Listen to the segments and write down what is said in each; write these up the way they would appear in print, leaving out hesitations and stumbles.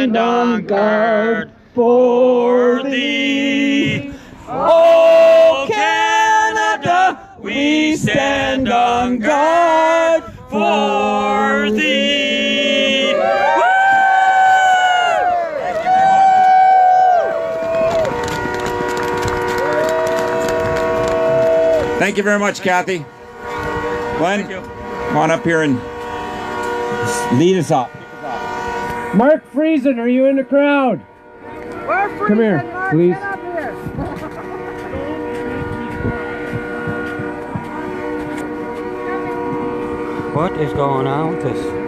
stand on guard for thee. Oh, Canada, we stand on guard for thee. Woo! Thank you very much, Kathy. Glenn, come on up here and lead us up. Mark Friesen, are you in the crowd? We're Friesen, come here, Mark, please. Get up here. What is going on with this?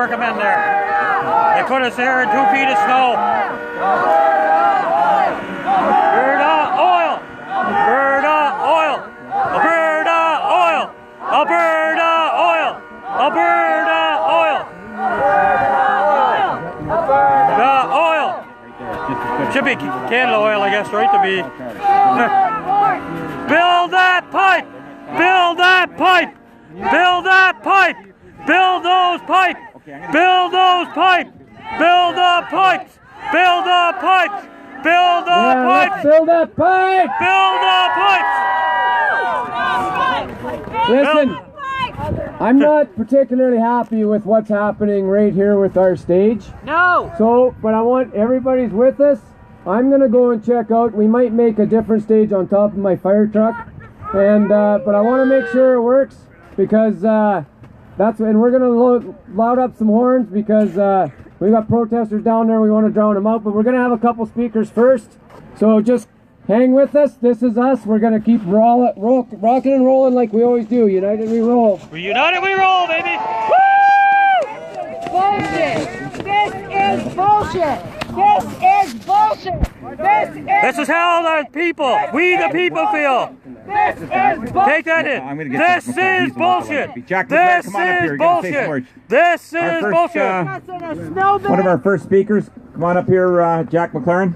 Come in there. They put us there in 2 feet of snow. Alberta oil! Alberta oil! Alberta oil! Alberta oil! Alberta oil! Alberta oil! Should be Canada oil, I guess, right? To be. Build that pipe! Build that pipe! Build that pipe! Build those pipes! Build those pipes! Build the pipes! Build the pipes! Build the pipes! Build that pipe! Build the pipes! Listen, I'm not particularly happy with what's happening right here with our stage. No! So, but I want everybody's with us. I'm gonna go and check out. We might make a different stage on top of my fire truck, and but I want to make sure it works because and we're gonna loud up some horns because we got protesters down there. We want to drown them out, but we're gonna have a couple speakers first. So just hang with us. This is us. We're gonna keep rocking and rolling like we always do. United we roll. United we roll, baby! Woo! Bullshit! This is bullshit! This is bullshit! This is how the people, we the people feel. This is bullshit! Take that in. I'm gonna get This is bullshit. Jack This come on up here. is You're gonna say some bullshit. words. This Our is first, bullshit. One of our first speakers. Come on up here, Jack McLaren.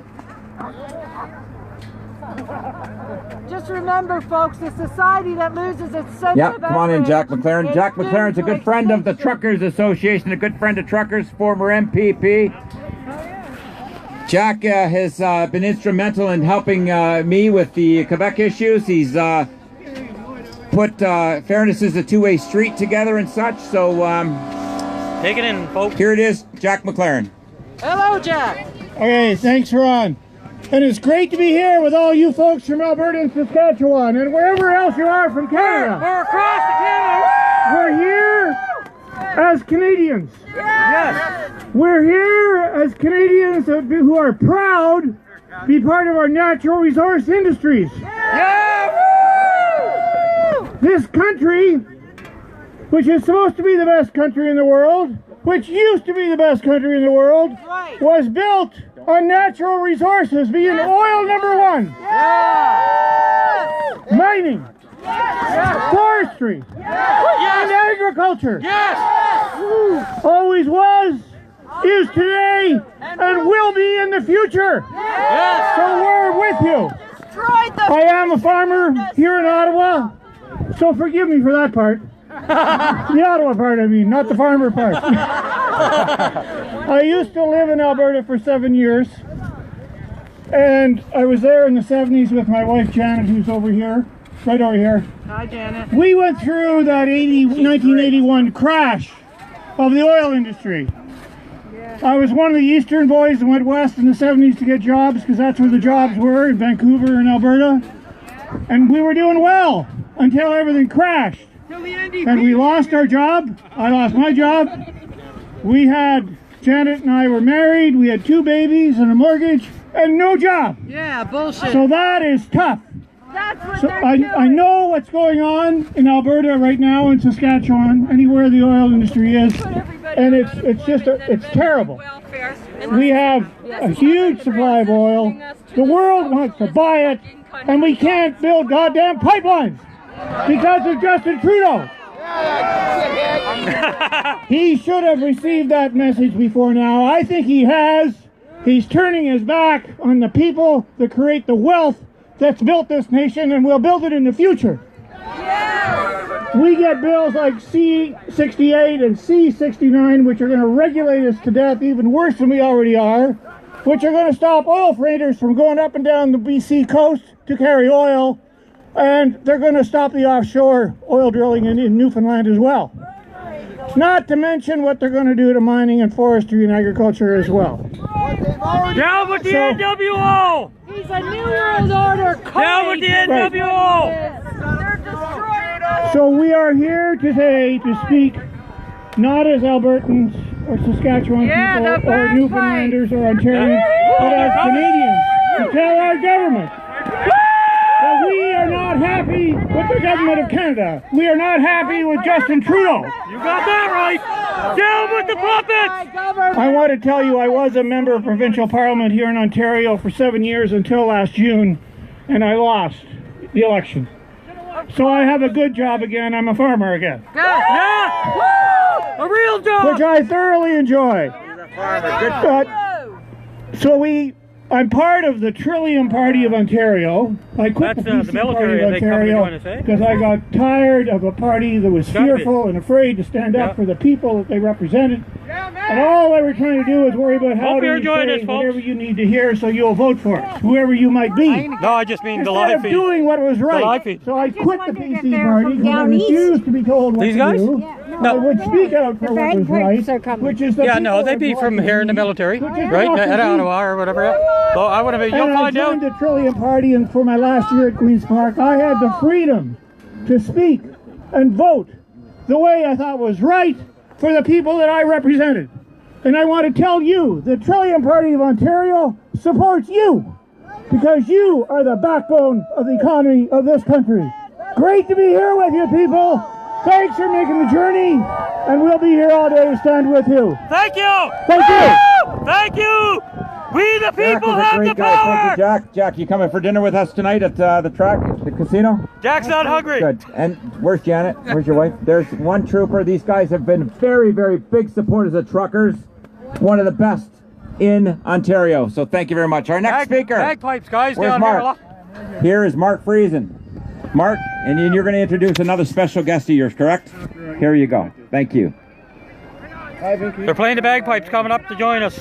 Just remember, folks, the society that loses its sense Yeah, of come on in, Jack outrage McLaren. is Jack McLaren's a good friend of the Truckers Association, a good friend of truckers, former MPP. Jack has been instrumental in helping me with the Quebec issues. He's put fairness is a two-way street together and such. So Take it in, folks. here it is, Jack McLaren. Hello, Jack. Okay, thanks, Ron. And it's great to be here with all you folks from Alberta and Saskatchewan and wherever else you are from Canada. We're across the Canada. We're here as Canadians. Yes. We're here as Canadians who are proud to be part of our natural resource industries. Yeah. This country, which is supposed to be the best country in the world, which used to be the best country in the world, was built on natural resources, being oil number one, mining, forestry, and agriculture. Always was, is today, and will be in the future. So we're with you. I am a farmer here in Ottawa, so forgive me for that part. The Ottawa part, I mean, not the farmer part. I used to live in Alberta for 7 years, and I was there in the 70s with my wife Janet, who's over here, right over here. Hi, Janet. We went through that 1981 crash of the oil industry. I was one of the eastern boys that went west in the 70s to get jobs, because that's where the jobs were, in Vancouver and Alberta. And we were doing well until everything crashed. And we lost our job. I lost my job. Janet and I were married. We had 2 babies and a mortgage and no job. Yeah, bullshit. So that is tough. That's what So they're I doing. know what's going on in Alberta right now, in Saskatchewan, anywhere the oil industry is, and it's terrible. We have a huge supply of oil. The world wants to buy it, and we can't build goddamn pipelines because of Justin Trudeau. He should have received that message before now. I think he has. He's turning his back on the people that create the wealth that's built this nation and will build it in the future. We get bills like C-68 and C-69, which are going to regulate us to death even worse than we already are, which are going to stop oil freighters from going up and down the BC coast to carry oil, and they're going to stop the offshore oil drilling in Newfoundland as well. Not to mention what they're going to do to mining and forestry and agriculture as well. Down with the NWO! He's a New World Order cult. Down with the NWO! They're destroying us. So we are here today to speak not as Albertans or Saskatchewan Yeah, the people or bagpipes. Newfoundlanders or Ontarians, but as Canadians to tell our government that we are not happy with the government of Canada. We are not happy with Justin Trudeau. You got that right! Down with the puppets! I want to tell you, I was a member of provincial parliament here in Ontario for 7 years until last June, and I lost the election. So I have a good job again. I'm a farmer again, Good! Yeah! Woo! A real job! which I thoroughly enjoy. But, I'm part of the Trillium Party of Ontario. I quit That's, the PC the military, Party of they come to Ontario join us, eh? because I got tired of a party that was Gotta be. fearful and afraid to stand up Yeah. for the people that they represented. And all they were trying to do is worry about how Hope to you're enjoying say this, folks. whatever you need to hear so you'll vote for us, whoever you might be. No, I just mean the Instead live of feed. doing what was live right. feed. So I quit the wondering if PC they're Party from because I down east. refused to be told what These to guys? do. No. I would speak out for what was right, which is the Yeah, people no, they'd of be from here in the military, Which is right? At democracy. Ottawa or whatever. So I want to be, you'll And I find out. joined the Trillium Party, and for my last year at Queen's Park, I had the freedom to speak and vote the way I thought was right for the people that I represented. And I want to tell you, the Trillium Party of Ontario supports you because you are the backbone of the economy of this country. Great to be here with you, people. Thanks for making the journey, and we'll be here all day to stand with you. Thank you! Thank you. Woo! Thank you! We the Jack people was a have great the guy. Thank power! you, Jack. Jack, you coming for dinner with us tonight at the track, at the casino? Jack's not hungry. Good. And where's Janet? Where's your wife? There's one trooper. These guys have been very, very big supporters of truckers. One of the best in Ontario. So thank you very much. Our next speaker. Bagpipes, guys, Where's down Mark? here. Here is Mark Friesen. Mark, and then you're going to introduce another special guest of yours, correct? Here you go. Thank you. They're playing the bagpipes coming up to join us.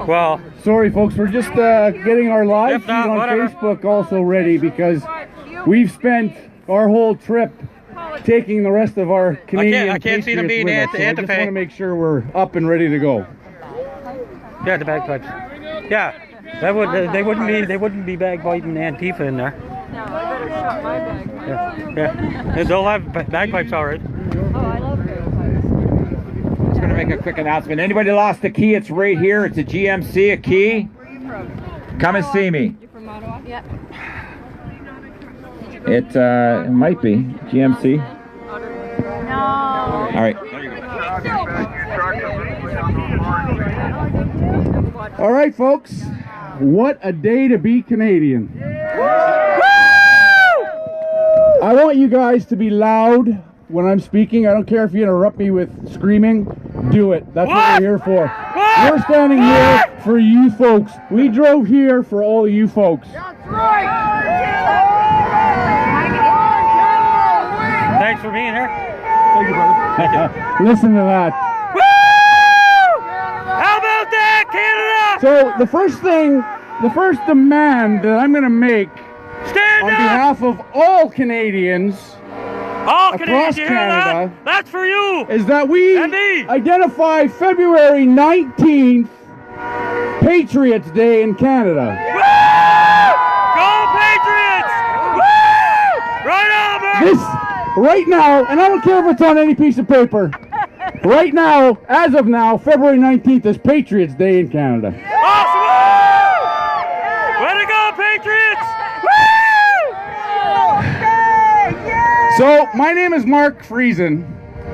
Well, Sorry, folks, we're just getting our live If feed not, on whatever. Facebook also ready because we've spent our whole trip taking the rest of our Canadian I can't see them patriots being with us, so I just anti-pay. want to make sure we're up and ready to go. yeah, the bagpipes. Yeah, that would they wouldn't be bagpiping Antifa in there. No, I better shut my bag. Yeah. They'll have bagpipes all right. Oh, I love bagpipes. Just going to make a quick announcement. Anybody lost a key? It's right here. It's a GMC, a key. Where are you from? Come and see me. You from Ottawa? Yep. It might be GMC. No. All right. All right, folks, what a day to be Canadian. I want you guys to be loud when I'm speaking. I don't care if you interrupt me with screaming. Do it. That's what we're here for. We're standing here for you folks. We drove here for all of you folks. Thanks for being here. Thank you, brother. Listen to that. Woo! How about that, Canada? So the first demand that I'm going to make Stand on up! behalf of all Canadians All across Canadians, you hear that? Canada That's for you. is that we And me. identify February 19th Patriots Day in Canada. Woo! Go Patriots! Woo! Right on, man. This, right now, and I don't care if it's on any piece of paper, right now, as of now, February 19th is Patriots Day in Canada. Awesome! Way to go, Patriots! So, my name is Mark Friesen.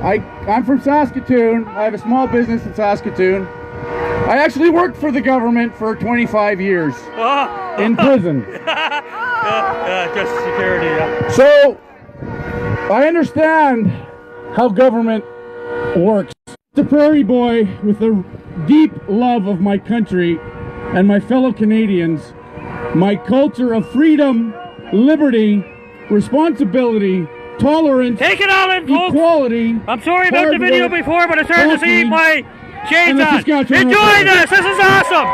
I'm from Saskatoon. I have a small business in Saskatoon. I actually worked for the government for 25 years in prison. Just security, yeah. So, I understand how government works. The prairie boy with a deep love of my country and my fellow Canadians, my culture of freedom, liberty, responsibility, tolerance, Take it all in, folks. equality. I'm sorry about the video before, but I started to see coffee, my shades and the on. Saskatchewan Enjoy Republic. this. This is awesome.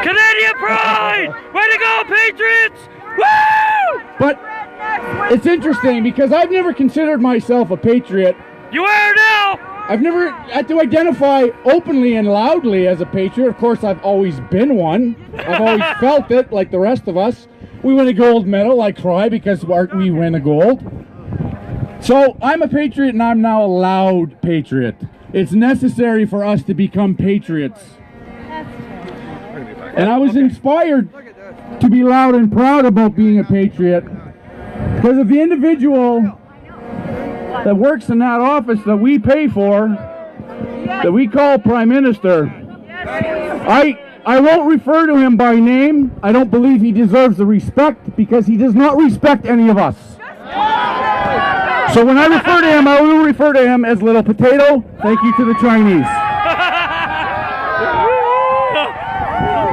Canadian pride. Way to go, Patriots. Woo! But it's interesting because I've never considered myself a patriot. You are now. I've never had to identify openly and loudly as a patriot. Of course, I've always been one. I've always felt it, like the rest of us. We win a gold medal, I cry because we win a gold. So I'm a patriot and I'm now a loud patriot. It's necessary for us to become patriots. And I was inspired to be loud and proud about being a patriot because of the individual that works in that office that we pay for, that we call Prime Minister. I won't refer to him by name. I don't believe he deserves the respect because he does not respect any of us. So when I refer to him, I will refer to him as Little Potato. Thank you to the Chinese.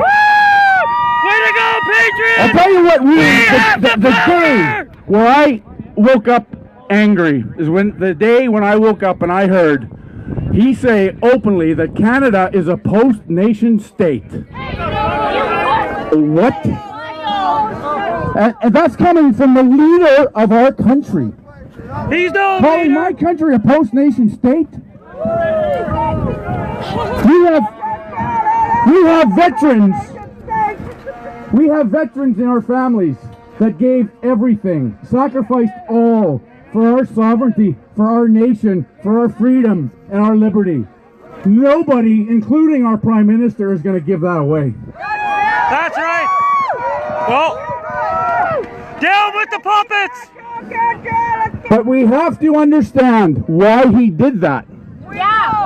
Way to go, Patriots! I'll tell you what, the day where I woke up angry is the day when I woke up and I heard he say openly that Canada is a post-nation state. What? And that's coming from the leader of our country. He's no Calling my country a post-nation state? We have veterans. We have veterans in our families that gave everything, sacrificed all for our sovereignty, for our nation, for our freedom and our liberty. Nobody, including our Prime Minister, is going to give that away. That's right. Well, down with the puppets. But we have to understand why he did that.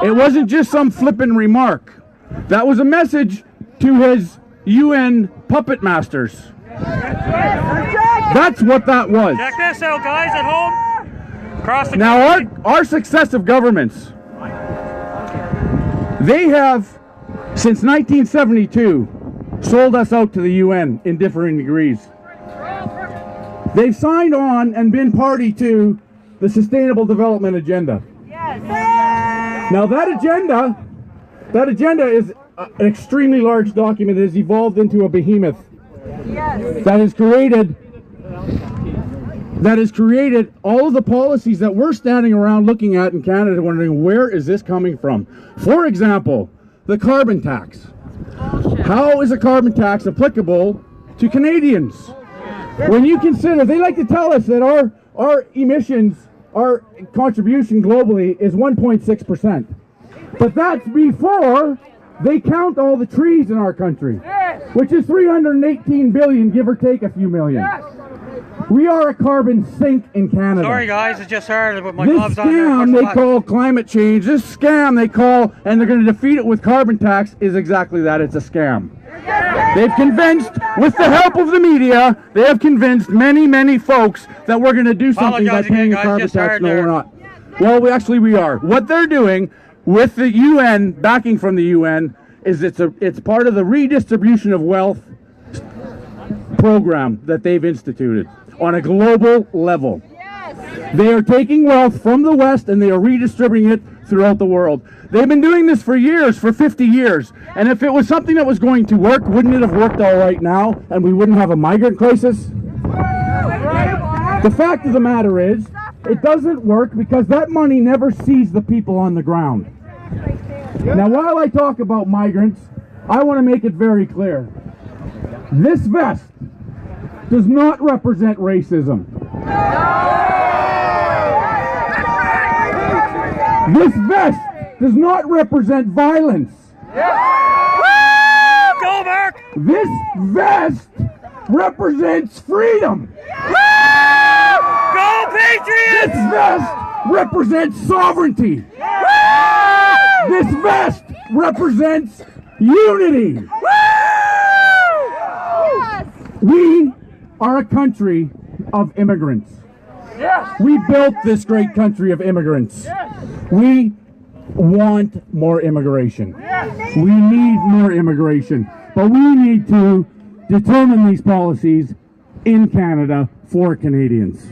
It wasn't just some flippant remark. That was a message to his UN puppet masters. That's what that was. Check this out, guys at home. Across the Now, country. our successive governments, they have, since 1972, sold us out to the UN in differing degrees. They've signed on and been party to the Sustainable Development Agenda. Now that agenda is an extremely large document that has evolved into a behemoth that has created all of the policies that we're standing around looking at in Canada wondering, where is this coming from? For example, the carbon tax. How is a carbon tax applicable to Canadians? When you consider, they like to tell us that our emissions, our contribution globally is 1.6%. But that's before they count all the trees in our country, which is 318 billion, give or take a few million. We are a carbon sink in Canada. Sorry, guys, it just started with my This gloves on there. scam they call climate change, this scam they call, and they're going to defeat it with carbon tax, is exactly that. It's a scam. They've convinced, with the help of the media, they have convinced many, many folks that we're going to do something by Apologize again, paying a guys, carbon just tax. started No, there. we're not. Well, we are. What they're doing with the UN, backing from the UN, is it's part of the redistribution of wealth program that they've instituted on a global level. They are taking wealth from the West and they are redistributing it throughout the world. They've been doing this for years, for 50 years. And if it was something that was going to work, wouldn't it have worked all right now and we wouldn't have a migrant crisis? The fact of the matter is, it doesn't work because that money never sees the people on the ground. Now, while I talk about migrants, I want to make it very clear. This vest does not represent racism. This vest does not represent violence. Go, Mark! This vest represents freedom. patriots! This vest represents sovereignty. This vest represents unity. We are a country of immigrants. We built this great country of immigrants. We want more immigration. We need more immigration. But we need to determine these policies in Canada for Canadians.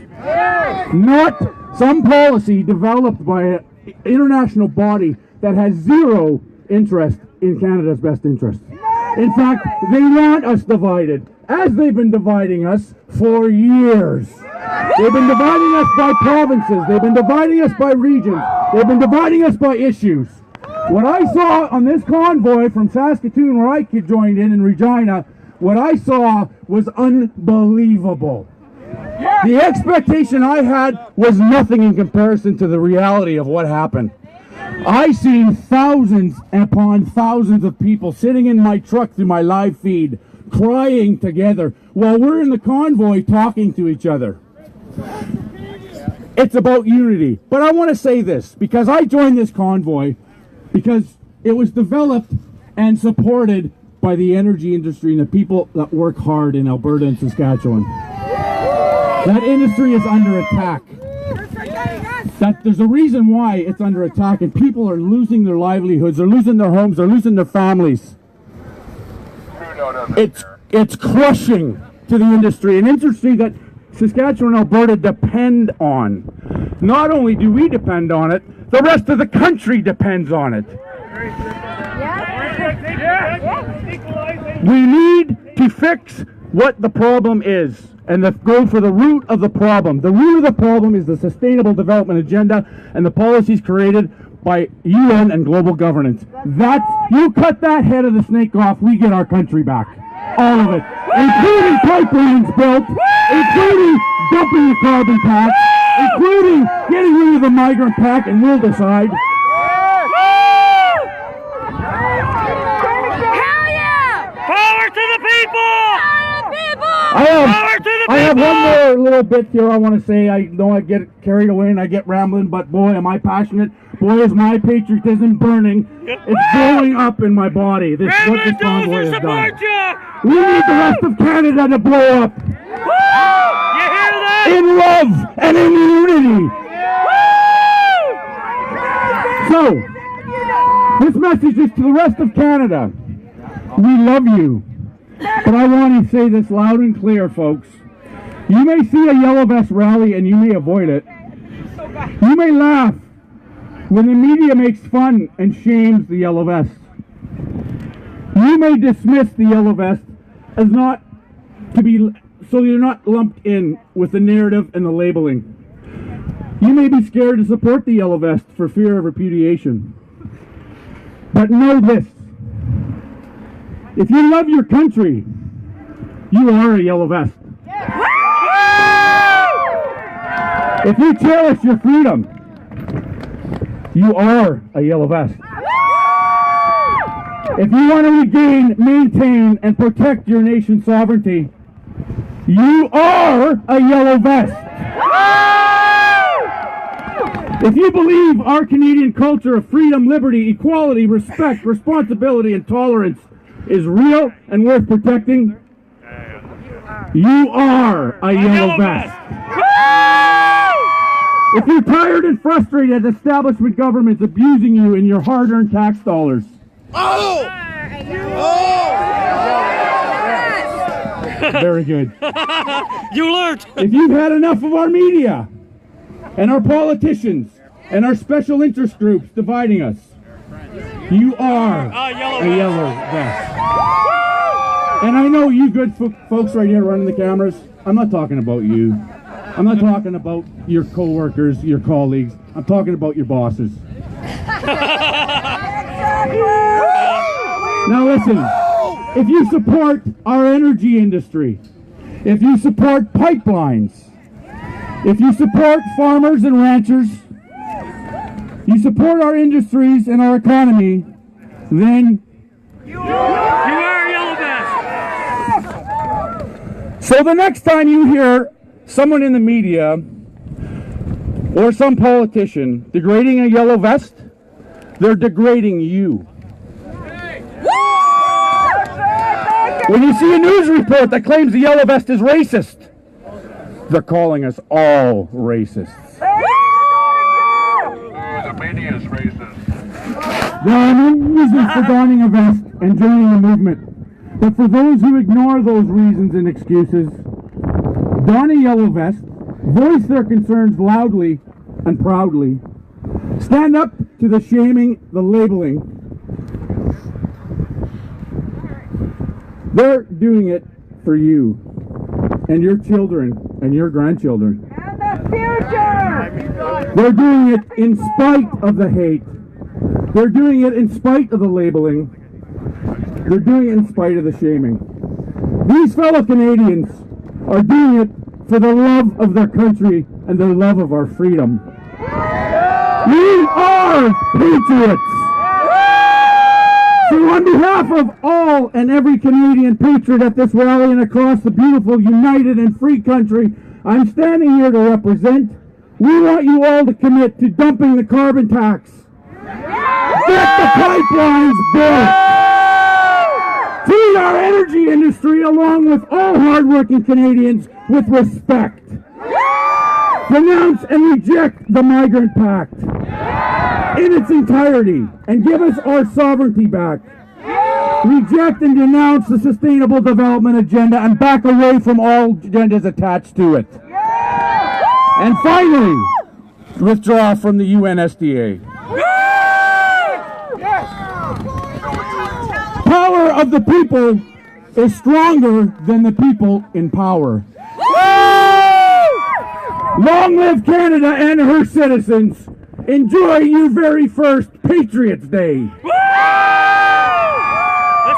Not some policy developed by an international body that has zero interest in Canada's best interest. In fact, they want us divided, as they've been dividing us for years. They've been dividing us by provinces. They've been dividing us by regions. They've been dividing us by issues. What I saw on this convoy from Saskatoon, where I joined in Regina, what I saw was unbelievable. The expectation I had was nothing in comparison to the reality of what happened. I seen thousands upon thousands of people sitting in my truck through my live feed, crying together while we're in the convoy talking to each other. It's about unity. But I want to say this, because I joined this convoy because it was developed and supported by the energy industry and the people that work hard in Alberta and Saskatchewan. That industry is under attack. There's a reason why it's under attack, and people are losing their livelihoods, they're losing their homes, they're losing their families. It's crushing to the industry, an industry that Saskatchewan and Alberta depend on. Not only do we depend on it, the rest of the country depends on it. We need to fix what the problem is and go for the root of the problem. The root of the problem is the Sustainable Development Agenda and the policies created by UN and global governance. You cut that head of the snake off, we get our country back. All of it. Including pipelines built, including dumping the carbon tax, including getting rid of the migrant pact, and we'll decide. Power to the people! I have one more little bit here I want to say. I know I get carried away and I get rambling, but boy, am I passionate. Boy, is my patriotism burning. It's blowing up in my body. This is what this convoy has done. We need the rest of Canada to blow up. You hear that? In love and in unity. So, this message is to the rest of Canada. We love you. But I want to say this loud and clear, folks. You may see a yellow vest rally and you may avoid it. You may laugh when the media makes fun and shames the yellow vest. You may dismiss the yellow vest as not to be, so you're not lumped in with the narrative and the labeling. You may be scared to support the yellow vest for fear of repudiation. But know this. If you love your country, you are a yellow vest. If you cherish your freedom, you are a yellow vest. If you want to regain, maintain, and protect your nation's sovereignty, you are a yellow vest. If you believe our Canadian culture of freedom, liberty, equality, respect, responsibility, and tolerance is real and worth protecting, you are a yellow vest. If you're tired and frustrated at establishment governments abusing you in your hard-earned tax dollars, very good. You learned. If you've had enough of our media and our politicians and our special interest groups dividing us, you are a yellow vest. And I know you good folks right here running the cameras, I'm not talking about you. I'm not talking about your co-workers, your colleagues. I'm talking about your bosses. Now listen, if you support our energy industry, if you support pipelines, if you support farmers and ranchers, you support our industries and our economy, then you are a yellow vest. So the next time you hear someone in the media or some politician degrading a yellow vest, they're degrading you. When you see a news report that claims the yellow vest is racist, they're calling us all racists. The media is racist. There are no reasons for donning a vest and joining a movement, but for those who ignore those reasons and excuses, don a yellow vest, voice their concerns loudly and proudly, stand up to the shaming, the labeling. They're doing it for you and your children and your grandchildren. And the future! They're doing it in spite of the hate. They're doing it in spite of the labeling. They're doing it in spite of the shaming. These fellow Canadians are doing it for the love of their country and their love of our freedom. We are patriots! So on behalf of all and every Canadian patriot at this rally and across the beautiful, united and free country I'm standing here to represent, we want you all to commit to dumping the carbon tax. Get the pipelines built. Treat our energy industry along with all hardworking Canadians with respect. Denounce and reject the Migrant Pact in its entirety and give us our sovereignty back. Reject and denounce the Sustainable Development Agenda and back away from all agendas attached to it. And finally, withdraw from the UNSDA. Power of the people is stronger than the people in power. Long live Canada and her citizens. Enjoy your very first Patriots Day. This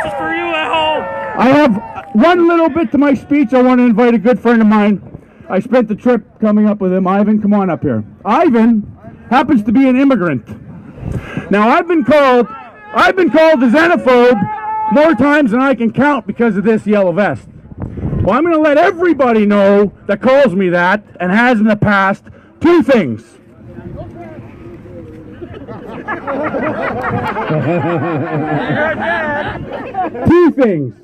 is for you at home. I have one little bit to my speech. I want to invite a good friend of mine. I spent the trip coming up with him. Ivan, come on up here. Ivan happens to be an immigrant. Now I've been called a xenophobe more times than I can count because of this yellow vest. Well, I'm going to let everybody know that calls me that and has in the past two things. Two things.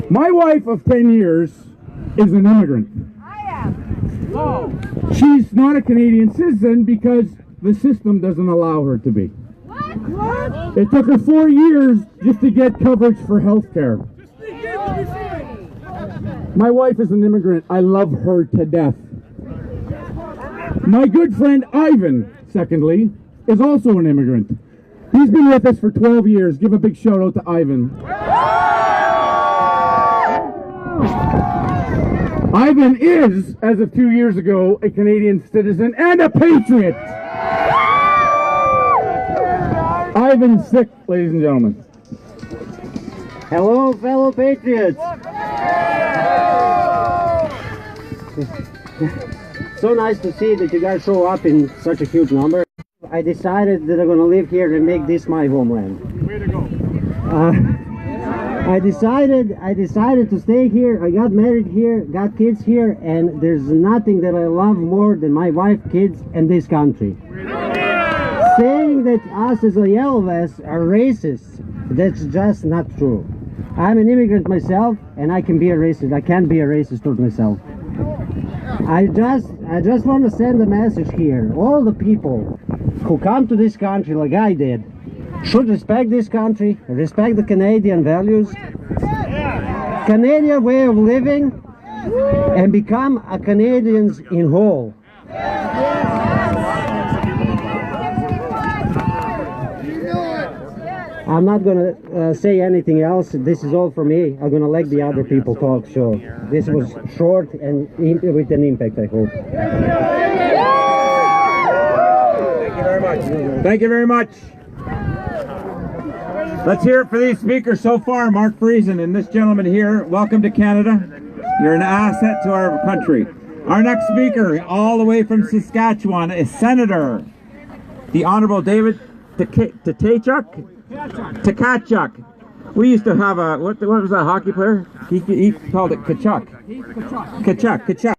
My wife of 10 years is an immigrant. She's not a Canadian citizen because the system doesn't allow her to be. What? It took her 4 years just to get coverage for health care. My wife is an immigrant. I love her to death. My good friend Ivan, secondly, is also an immigrant. He's been with us for 12 years. Give a big shout out to Ivan. Ivan is, as of 2 years ago, a Canadian citizen and a patriot. Ivan's sick, ladies and gentlemen. Hello, fellow patriots. So nice to see that you guys show up in such a huge number. I decided that I'm going to live here and make this my homeland. Way to go. I decided to stay here. I got married here, got kids here, and there's nothing that I love more than my wife, kids, and this country. Saying that us as a yellow vests are racist, that's just not true. I'm an immigrant myself, and I can be a racist. I can't be a racist towards myself. I just want to send a message here. All the people who come to this country like I did should respect this country, respect the Canadian values, Canadian way of living, and become a Canadians in whole. I'm not going to say anything else. This is all for me. I'm going to let the other people talk. So this was short and with an impact, I hope. Thank you very much. Thank you very much. Let's hear it for these speakers so far. Mark Friesen and this gentleman here. Welcome to Canada. You're an asset to our country. Our next speaker, all the way from Saskatchewan, is Senator, the Honorable David Tkachuk. We used to have a, what was that hockey player? He called it Tkachuk. Tkachuk.